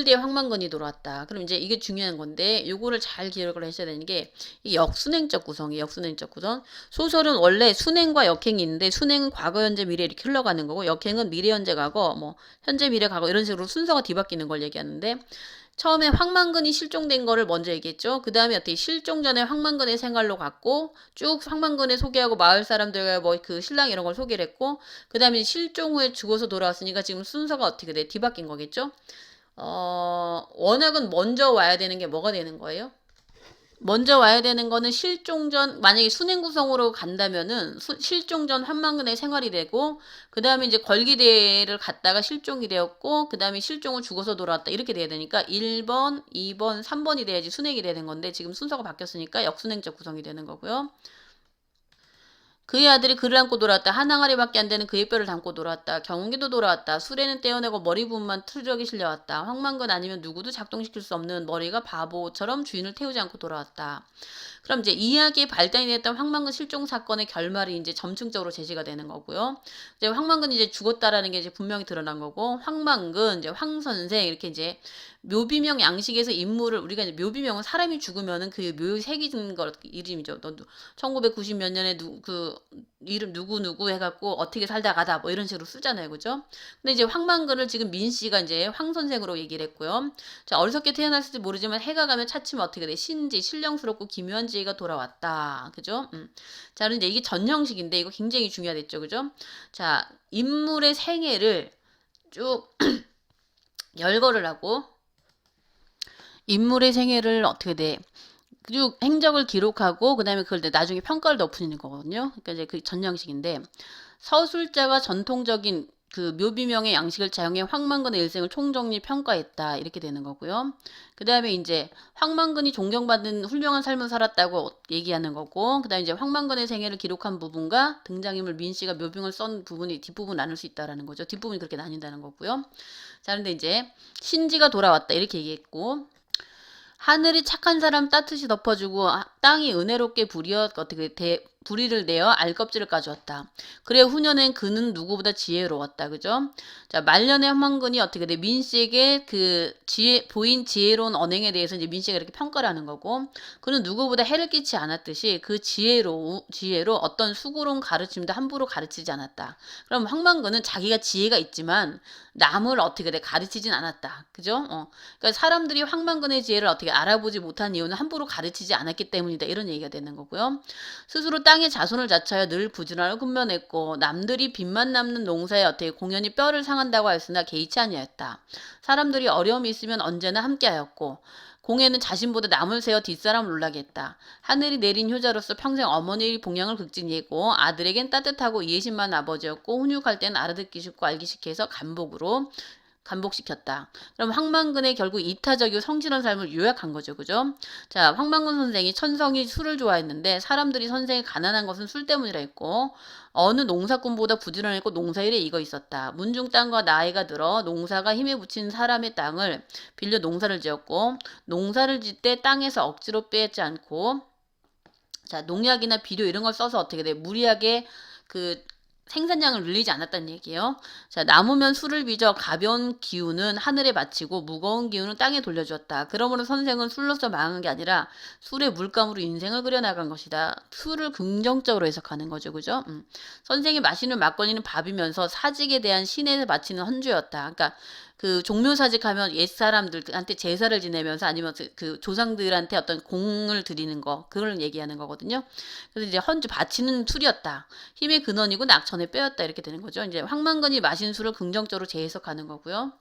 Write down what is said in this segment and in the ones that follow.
이틀 뒤에 황만건이 돌아왔다. 그럼 이제 이게 중요한 건데 요거를 잘 기억을 하셔야 되는 게 이 역순행적 구성이에요. 역순행적 구성. 소설은 원래 순행과 역행이 있는데 순행은 과거, 현재, 미래 이렇게 흘러가는 거고 역행은 미래, 현재, 과거, 뭐 현재, 미래, 과거 이런 식으로 순서가 뒤바뀌는 걸 얘기하는데 처음에 황만근이 실종된 거를 먼저 얘기했죠. 그 다음에 어떻게 실종 전에 황만근의 생활로 갔고 쭉 황만근을 소개하고 마을 사람들과 뭐 그 신랑 이런 걸 소개를 했고 그 다음에 실종 후에 죽어서 돌아왔으니까 지금 순서가 어떻게 돼? 뒤바뀐 거겠죠. 워낙은 먼저 와야 되는 게 뭐가 되는 거예요? 먼저 와야 되는 거는 실종 전, 만약에 순행 구성으로 간다면은 실종 전 황만근의 생활이 되고, 그 다음에 이제 걸기대를 갔다가 실종이 되었고, 그 다음에 실종을 죽어서 돌아왔다. 이렇게 돼야 되니까 1번, 2번, 3번이 돼야지 순행이 되는 건데, 지금 순서가 바뀌었으니까 역순행적 구성이 되는 거고요. 그의 아들이 그를 안고 돌아왔다. 한 항아리밖에 안 되는 그의 뼈를 담고 돌아왔다. 경운기도 돌아왔다. 수레는 떼어내고 머리 부분만 트럭이 실려왔다. 황만근 아니면 누구도 작동시킬 수 없는 머리가 바보처럼 주인을 태우지 않고 돌아왔다. 그럼 이제 이야기의 발단이 됐던 황만근 실종 사건의 결말이 이제 점층적으로 제시가 되는 거고요. 이제 황만근이 이제 죽었다라는 게 이제 분명히 드러난 거고, 황만근, 이제 황 선생 이렇게 이제 묘비명 양식에서 인물을 우리가 이제 묘비명은 사람이 죽으면은 그 묘 새기는 거 이름이죠. 너 1990 몇 년에 그 이름 누구 해갖고 어떻게 살다 가다 뭐 이런 식으로 쓰잖아요, 그죠? 근데 이제 황만근을 지금 민 씨가 이제 황 선생으로 얘기를 했고요. 자, 어리석게 태어났을지 모르지만 해가 가면 차츰 어떻게 돼? 신지, 신령스럽고 기묘한 지혜가 돌아왔다, 그죠? 자, 그런데 이게 전형식인데 이거 굉장히 중요하겠죠, 그죠? 자, 인물의 생애를 쭉 열거를 하고 인물의 생애를 어떻게 돼? 쭉 행적을 기록하고 그다음에 그걸 나중에 평가를 덮는 거거든요. 그러니까 이제 그 전형식인데 서술자가 전통적인 그 묘비명의 양식을 차용해 황만근의 일생을 총정리 평가했다 이렇게 되는 거고요. 그 다음에 이제 황만근이 존경받는 훌륭한 삶을 살았다고 얘기하는 거고, 그 다음에 이제 황만근의 생애를 기록한 부분과 등장인물 민 씨가 묘병을 쓴 부분이 뒷부분 나눌 수 있다라는 거죠. 뒷부분이 그렇게 나뉜다는 거고요. 자, 그런데 이제 신지가 돌아왔다 이렇게 얘기했고. 하늘이 착한 사람 따뜻이 덮어주고 땅이 은혜롭게 불이를 내어 알껍질을 까주었다. 그래 후년엔 그는 누구보다 지혜로웠다. 그죠? 자, 말년의 황만근이 어떻게 돼? 민 씨에게 그 보인 지혜로운 언행에 대해서 이제 민 씨가 이렇게 평가를 하는 거고, 그는 누구보다 해를 끼치 않았듯이 그 지혜로 어떤 수고로운 가르침도 함부로 가르치지 않았다. 그럼 황만근은 자기가 지혜가 있지만 남을 어떻게 돼? 가르치진 않았다. 그죠? 그러니까 사람들이 황만근의 지혜를 어떻게 알아보지 못한 이유는 함부로 가르치지 않았기 때문이다. 이런 얘기가 되는 거고요. 스스로 땅에 자손을 자처하여 늘 부지런하고 근면했고 남들이 빚만 남는 농사에 어떻게 공연히 뼈를 상한다고 하였으나 개의치 아니하였다. 사람들이 어려움이 있으면 언제나 함께하였고 공에는 자신보다 남을 세워 뒷사람을 놀라게 했다. 하늘이 내린 효자로서 평생 어머니의 봉양을 극진히했고 아들에겐 따뜻하고 이해심만 아버지였고 훈육할 땐 알아듣기 쉽고 알기 쉽게 해서 간복시켰다. 그럼 황만근의 결국 이타적이고 성실한 삶을 요약한 거죠. 그죠? 자, 황만근 선생이 천성이 술을 좋아했는데 사람들이 선생이 가난한 것은 술 때문이라 했고 어느 농사꾼보다 부지런했고 농사일에 익어 있었다. 문중 땅과 나이가 들어 농사가 힘에 부친 사람의 땅을 빌려 농사를 지었고 농사를 짓 때 땅에서 억지로 빼지 않고 자, 농약이나 비료 이런 걸 써서 어떻게 돼? 무리하게 그 생산량을 늘리지 않았다는 얘기예요. 자, 남으면 술을 빚어 가벼운 기운은 하늘에 바치고 무거운 기운은 땅에 돌려주었다. 그러므로 선생은 술로서 망한 게 아니라 술의 물감으로 인생을 그려나간 것이다. 술을 긍정적으로 해석하는 거죠. 그죠? 선생이 마시는 막걸리는 밥이면서 사직에 대한 신에 바치는 헌주였다. 그러니까 그 종묘사직하면 옛사람들한테 제사를 지내면서 아니면 그 조상들한테 어떤 공을 드리는 거 그걸 얘기하는 거거든요. 그래서 이제 헌주 바치는 술이었다. 힘의 근원이고 낙천의 뼈였다 이렇게 되는 거죠. 이제 황만근이 마신 술을 긍정적으로 재해석하는 거고요.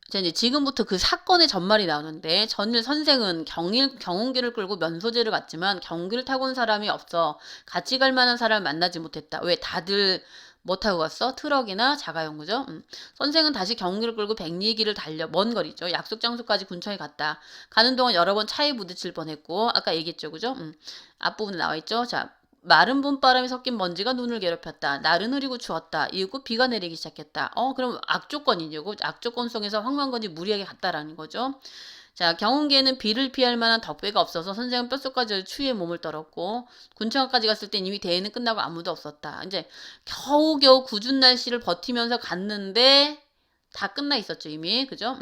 자, 이제 지금부터 그 사건의 전말이 나오는데 전일 선생은 경운기를 끌고 면소재를 갔지만 경기를 타고 온 사람이 없어 같이 갈 만한 사람을 만나지 못했다. 왜 다들 뭐 타고 갔어? 트럭이나 자가용 그죠? 선생은 다시 경기를 끌고 백리길을 달려 먼 거리죠. 약속 장소까지 근처에 갔다. 가는 동안 여러 번 차에 부딪힐 뻔했고 아까 얘기했죠. 그죠? 앞부분에 나와 있죠. 자, 마른 봄바람이 섞인 먼지가 눈을 괴롭혔다. 날은 흐리고 추웠다. 이윽고 비가 내리기 시작했다. 그럼 악조건이죠. 악조건 속에서 황만건이 무리하게 갔다라는 거죠. 자, 경운기에는 비를 피할 만한 덕배가 없어서 선생은 뼛속까지 추위에 몸을 떨었고 군청까지 갔을 땐 이미 대회는 끝나고 아무도 없었다. 이제 겨우겨우 궂은 날씨를 버티면서 갔는데 다 끝나 있었죠, 이미. 그죠?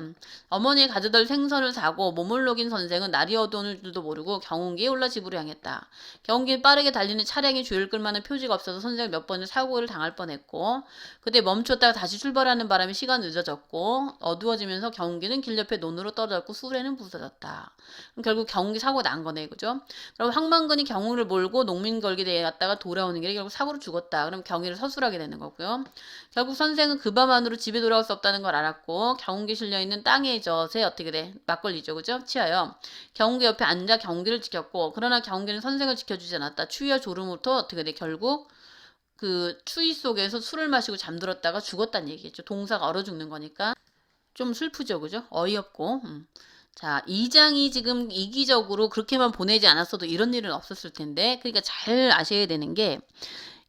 어머니의 가져들 생선을 사고 몸을 녹인 선생은 날이 어두운 줄도 모르고 경운기에 올라 집으로 향했다. 경운기는 빠르게 달리는 차량이 주위를 끌만한 표지가 없어서 선생은 몇 번을 사고를 당할 뻔했고, 그때 멈췄다가 다시 출발하는 바람에 시간 늦어졌고, 어두워지면서 경운기는 길 옆에 논으로 떨어졌고 수레는 부서졌다. 그럼 결국 경운기 사고가 난 거네, 그죠? 그럼 황만근이 경운을 몰고 농민걸기대에 갔다가 돌아오는 길에 결국 사고로 죽었다. 그럼 경위를 서술하게 되는 거고요. 결국 선생은 그 밤 안으로 집에 돌아올 수 없다는 걸 알았고 경운기 실려있는 땅의 젖에 어떻게 돼? 막걸리죠. 그죠? 취하여 경운기 옆에 앉아 경운기를 지켰고 그러나 경운기는 선생을 지켜주지 않았다. 추위와 졸음부터 어떻게 돼? 결국 그 추위 속에서 술을 마시고 잠들었다가 죽었다는 얘기겠죠. 동사가 얼어 죽는 거니까 좀 슬프죠. 그죠? 어이없고 자, 2장이 지금 이기적으로 그렇게만 보내지 않았어도 이런 일은 없었을 텐데 그러니까 잘 아셔야 되는 게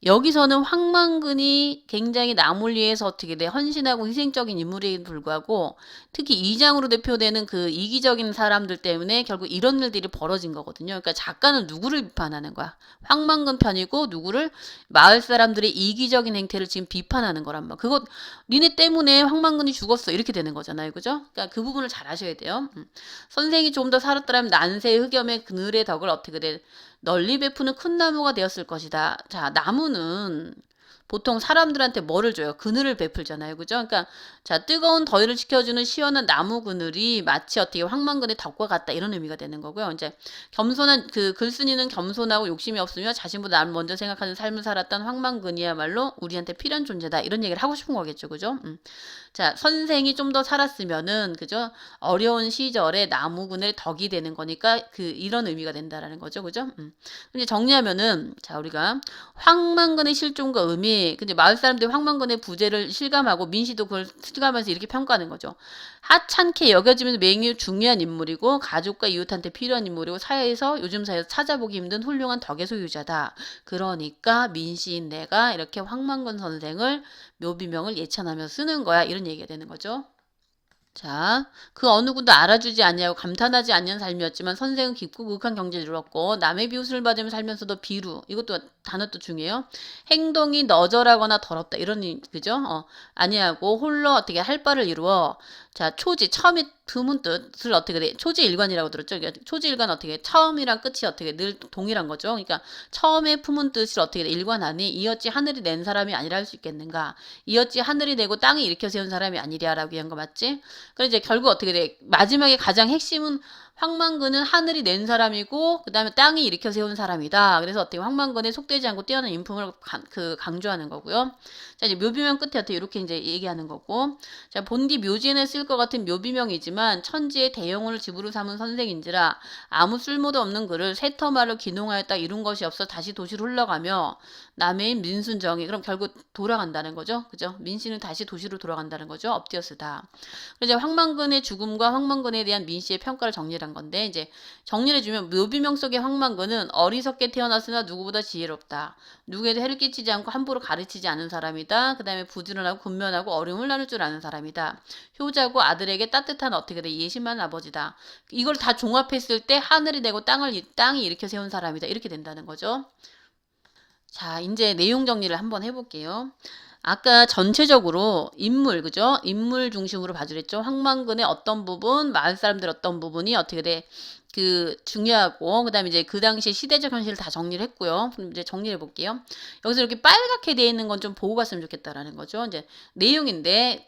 여기서는 황만근이 굉장히 남을 위해서 어떻게 돼 헌신하고 희생적인 인물에 불구하고 특히 2장으로 대표되는 그 이기적인 사람들 때문에 결국 이런 일들이 벌어진 거거든요. 그러니까 작가는 누구를 비판하는 거야? 황만근 편이고 누구를 마을 사람들의 이기적인 행태를 지금 비판하는 거란 말이야. 그거 니네 때문에 황만근이 죽었어 이렇게 되는 거잖아요. 그죠? 그러니까 그 부분을 잘 아셔야 돼요. 선생이 좀 더 살았더라면 난세의 흑염의 그늘의 덕을 어떻게 돼 널리 베푸는 큰 나무가 되었을 것이다. 자, 나무는 보통 사람들한테 뭐를 줘요? 그늘을 베풀잖아요. 그죠? 그러니까 자, 뜨거운 더위를 식혀주는 시원한 나무 그늘이 마치 어떻게 황만근의 덕과 같다 이런 의미가 되는 거고요. 이제 겸손한 그 글쓴이는 겸손하고 욕심이 없으며 자신보다 나를 먼저 생각하는 삶을 살았던 황만근이야말로 우리한테 필요한 존재다 이런 얘기를 하고 싶은 거겠죠. 그죠? 자, 선생이 좀 더 살았으면은 그죠? 어려운 시절에 나무 그늘 덕이 되는 거니까 그 이런 의미가 된다라는 거죠. 그죠? 이제 정리하면은 자, 우리가 황만근의 실종과 의미 근데 마을 사람들이 황만근의 부재를 실감하고 민씨도 그걸 실감하면서 이렇게 평가하는 거죠. 하찮게 여겨지면서 매우 중요한 인물이고 가족과 이웃한테 필요한 인물이고 사회에서 요즘 사회에서 찾아보기 힘든 훌륭한 덕의 소유자다. 그러니까 민씨인 내가 이렇게 황만근 선생을 묘비명을 예찬하며 쓰는 거야. 이런 얘기가 되는 거죠. 자, 그 어느 군도 알아주지 아니하고 감탄하지 않는 삶이었지만 선생은 깊고 극한 경제를 이뤘고 남의 비웃음을 받으며 살면서도 비루 이것도 단어도 중요해요. 행동이 너절하거나 더럽다 이런 그죠? 아니하고 홀로 어떻게 할 바를 이루어 자 초지 처음에 드문 뜻을 어떻게 돼? 초지일관이라고 들었죠. 그러니까 초지일관 어떻게 처음이랑 끝이 어떻게 늘 동일한 거죠. 그러니까 처음에 품은 뜻을 어떻게 돼? 일관하니 이었지 하늘이 낸 사람이 아니라 할 수 있겠는가? 이었지 하늘이 내고 땅이 일으켜 세운 사람이 아니랴라고 한 거 맞지? 그래서 이제 결국 어떻게 돼? 마지막에 가장 핵심은 황만근은 하늘이 낸 사람이고 그 다음에 땅이 일으켜 세운 사람이다. 그래서 어떻게 황만근에 속되지 않고 뛰어난 인품을 강조하는 거고요. 자 이제 묘비명 끝에 어떻게 이렇게 이제 얘기하는 거고 자 본디 묘지에는 쓸 것 같은 묘비명이지만 천지의 대영혼을 집으로 삼은 선생인지라 아무 쓸모도 없는 글을 새터말로 기농하였다 이룬 것이 없어 다시 도시로 흘러가며 남해인 민순정이 그럼 결국 돌아간다는 거죠. 그죠? 민씨는 다시 도시로 돌아간다는 거죠. 엎드려쓰다. 그래서 황만근의 죽음과 황만근에 대한 민씨의 평가를 정리한 건데 이제 정리를 해주면 묘비명 속의 황만근은 어리석게 태어났으나 누구보다 지혜롭다. 누구에도 해를 끼치지 않고 함부로 가르치지 않은 사람이다. 그 다음에 부지런하고 근면하고 어려움을 나눌 줄 아는 사람이다. 효자고 아들에게 따뜻한 어떻게 돼 예심한 아버지다. 이걸 다 종합했을 때 하늘이 되고 땅이 일으켜 세운 사람이다. 이렇게 된다는 거죠. 자, 이제 내용 정리를 한번 해볼게요. 아까 전체적으로 인물, 그죠? 인물 중심으로 봐주려 했죠. 황만근의 어떤 부분, 마을 사람들 어떤 부분이 어떻게 돼? 중요하고, 그 다음에 이제 그 당시 시대적 현실을 다 정리를 했고요. 그럼 이제 정리해 볼게요. 여기서 이렇게 빨갛게 되어 있는 건 좀 보고 갔으면 좋겠다라는 거죠. 이제 내용인데,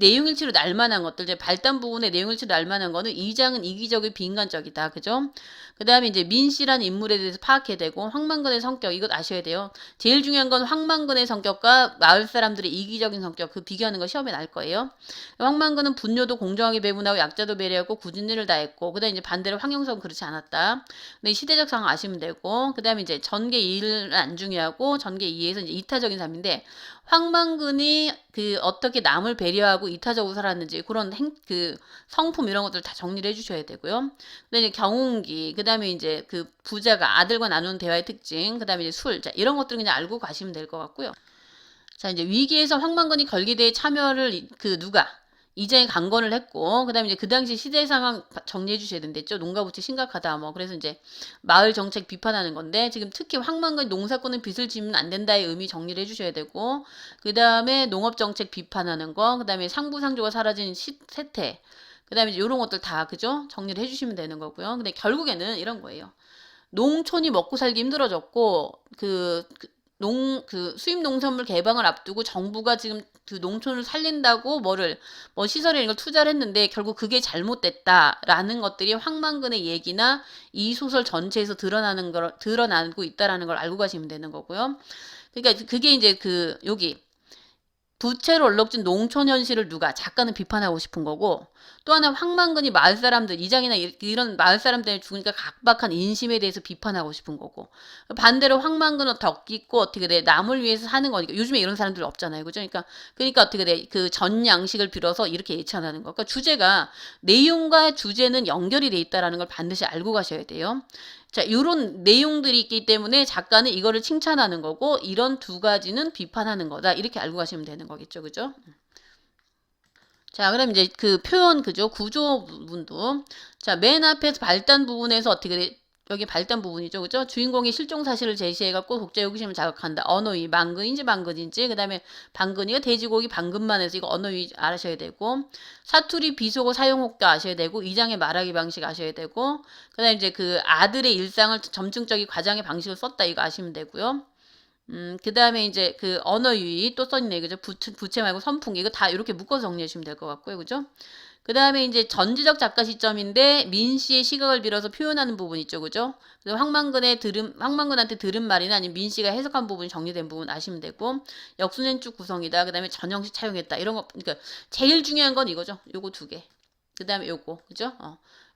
내용일치로 날만한 것들, 이제 발단 부분의 내용일치로 날만한 거는 2장은 이기적이 비인간적이다. 그죠? 그 다음에 이제 민씨라는 인물에 대해서 파악해야 되고, 황만근의 성격, 이것 아셔야 돼요. 제일 중요한 건 황만근의 성격과 마을 사람들의 이기적인 성격, 그 비교하는 거 시험에 날 거예요. 황만근은 분뇨도 공정하게 배분하고 약자도 배려하고 굳은 일을 다했고, 그 다음에 이제 반대로 황영석은 그렇지 않았다. 근데 시대적 상황 아시면 되고, 그 다음에 이제 전개 2는 안 중요하고, 전개 2에서 이제 이타적인 삶인데, 황만근이 어떻게 남을 배려하고 이타적으로 살았는지 그런 성품 이런 것들 다 정리를 해주셔야 되고요. 그다음에 이제 경운기, 그다음에 이제 부자가 아들과 나누는 대화의 특징, 그다음에 이제 술, 자 이런 것들을 그냥 알고 가시면 될 것 같고요. 자 이제 위기에서 황만근이 걸기대에 참여를 누가 이장이 강건을 했고, 그 다음에 이제 그 당시 시대 상황 정리해 주셔야 된댔죠. 농가 부채 심각하다. 뭐, 그래서 이제 마을 정책 비판하는 건데, 지금 특히 황망근 농사꾼은 빚을 지면 안 된다의 의미 정리를 해 주셔야 되고, 그 다음에 농업 정책 비판하는 거, 그 다음에 상부상조가 사라진 세태, 그 다음에 이제 이런 것들 다, 그죠? 정리를 해 주시면 되는 거고요. 근데 결국에는 이런 거예요. 농촌이 먹고 살기 힘들어졌고, 수입 농산물 개방을 앞두고 정부가 지금 그 농촌을 살린다고 뭐 시설에 이런 걸 투자를 했는데 결국 그게 잘못됐다라는 것들이 황만근의 얘기나 이 소설 전체에서 드러나고 있다라는 걸 알고 가시면 되는 거고요. 그러니까 그게 이제 여기 부채로 얼룩진 농촌 현실을 작가는 비판하고 싶은 거고, 또 하나 황만근이 마을 사람들, 이장이나 이런 마을 사람들 죽으니까 각박한 인심에 대해서 비판하고 싶은 거고, 반대로 황만근은 덕 있고 어떻게 돼, 남을 위해서 사는 거니까. 요즘에 이런 사람들 없잖아요, 그죠? 그러니까 어떻게 돼, 그 전 양식을 빌어서 이렇게 예찬하는 거. 그러니까 주제가, 내용과 주제는 연결이 돼 있다라는 걸 반드시 알고 가셔야 돼요. 자, 요런 내용들이 있기 때문에 작가는 이거를 칭찬하는 거고, 이런 두 가지는 비판하는 거다. 이렇게 알고 가시면 되는 거겠죠. 그죠? 자, 그럼 이제 그 표현, 그죠? 구조 부분도. 자, 맨 앞에서 발단 부분에서 어떻게 돼? 여기 발단 부분이죠. 그죠? 주인공이 실종 사실을 제시해갖고 독자 호기심을 자극한다. 언어위, 망근인지 방근인지, 그 다음에 방근이가 돼지고기 방근만 해서 이거 언어위 아셔야 되고, 사투리 비속어 사용호가 아셔야 되고, 이장의 말하기 방식 아셔야 되고, 그 다음에 이제 그 아들의 일상을 점증적인 과장의 방식을 썼다. 이거 아시면 되고요. 그 다음에 이제 그 언어 유희 또 써있네. 그죠? 부채 말고 선풍기. 이거 다 이렇게 묶어서 정리하시면 될 것 같고요. 그죠? 그 다음에 이제 전지적 작가 시점인데 민 씨의 시각을 빌어서 표현하는 부분 있죠. 그죠? 그래서 황만근한테 들은 말이나 아니면 민 씨가 해석한 부분이 정리된 부분 아시면 되고, 역순행축 구성이다. 그 다음에 전형식 차용했다. 이런 거, 그러니까 제일 중요한 건 이거죠. 요거 두 개. 그 다음에 요거. 그죠?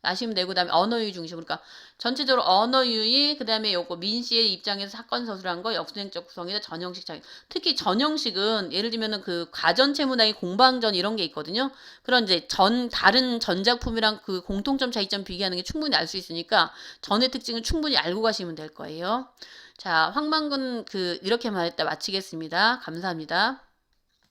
아시면 되고, 그 다음에 언어유희 중심. 그러니까 전체적으로 언어유희, 그 다음에 요거 민씨의 입장에서 사건 서술한 거, 역순행적 구성이나 전형식 차이. 특히 전형식은 예를 들면은 그 가전체문학의 공방전 이런 게 있거든요. 그런 이제 다른 전작품이랑 그 공통점 차이점 비교하는 게 충분히 알 수 있으니까 전의 특징은 충분히 알고 가시면 될 거예요. 자, 황만근 이렇게 말했다 마치겠습니다. 감사합니다.